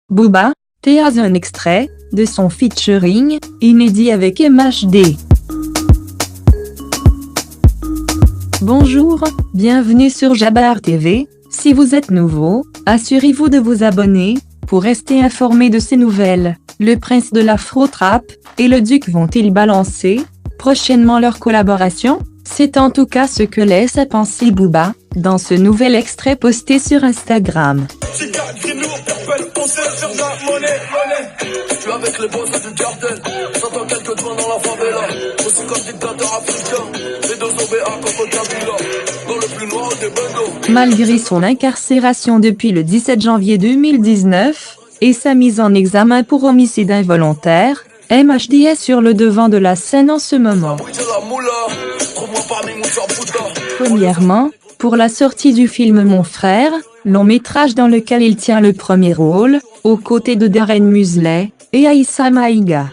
Booba, tease un extrait de son featuring inédit avec MHD. Bonjour, bienvenue sur Jabbar TV. Si vous êtes nouveau, assurez-vous de vous abonner pour rester informé de ces nouvelles. Le prince de l'Afro-Trap et le duc vont-ils balancer prochainement leur collaboration? C'est en tout cas ce que laisse à penser Booba dans ce nouvel extrait posté sur Instagram. Malgré son incarcération depuis le 17 janvier 2019 et sa mise en examen pour homicide involontaire, MHD est sur le devant de la scène en ce moment. Premièrement, pour la sortie du film Mon Frère, long métrage dans lequel il tient le premier rôle, aux côtés de Darren Musley et Aïssa Maïga.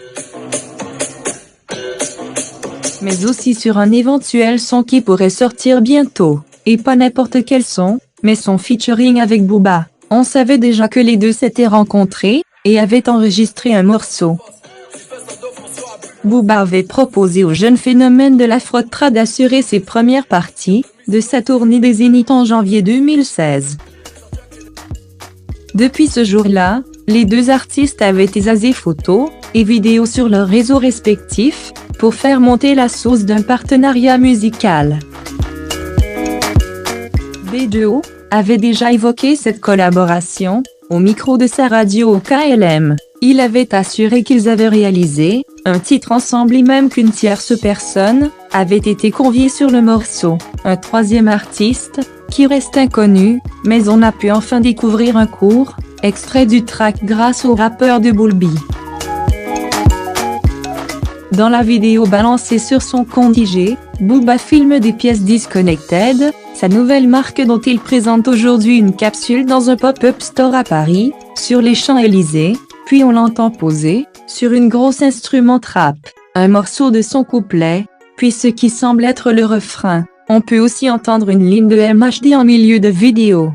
Mais aussi sur un éventuel son qui pourrait sortir bientôt, et pas n'importe quel son, mais son featuring avec Booba. On savait déjà que les deux s'étaient rencontrés, et avaient enregistré un morceau. Booba avait proposé au jeune phénomène de l'Afro-Trap d'assurer ses premières parties de sa tournée des Zéniths en janvier 2016. Depuis ce jour-là, les deux artistes avaient teasé photos et vidéos sur leurs réseaux respectifs pour faire monter la sauce d'un partenariat musical. B2O avait déjà évoqué cette collaboration au micro de sa radio au KLM. Il avait assuré qu'ils avaient réalisé un titre ensemble et même qu'une tierce personne avait été conviée sur le morceau. Un troisième artiste, qui reste inconnu, mais on a pu enfin découvrir un court extrait du track grâce au rappeur de Bulbi. Dans la vidéo balancée sur son compte IG, Booba filme des pièces Disconnected, sa nouvelle marque dont il présente aujourd'hui une capsule dans un pop-up store à Paris, sur les Champs-Élysées, puis on l'entend poser sur une grosse instrument trap, un morceau de son couplet, puis ce qui semble être le refrain. On peut aussi entendre une ligne de MHD en milieu de vidéo.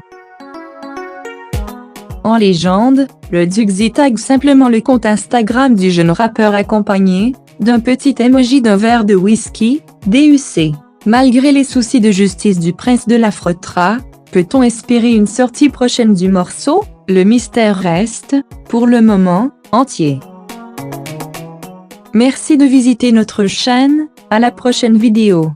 En légende, le duc tag simplement le compte Instagram du jeune rappeur accompagné d'un petit emoji d'un verre de whisky, DUC. Malgré les soucis de justice du prince de l'Afro-Trap, peut-on espérer une sortie prochaine du morceau? Le mystère reste, pour le moment, entier. Merci de visiter notre chaîne, à la prochaine vidéo.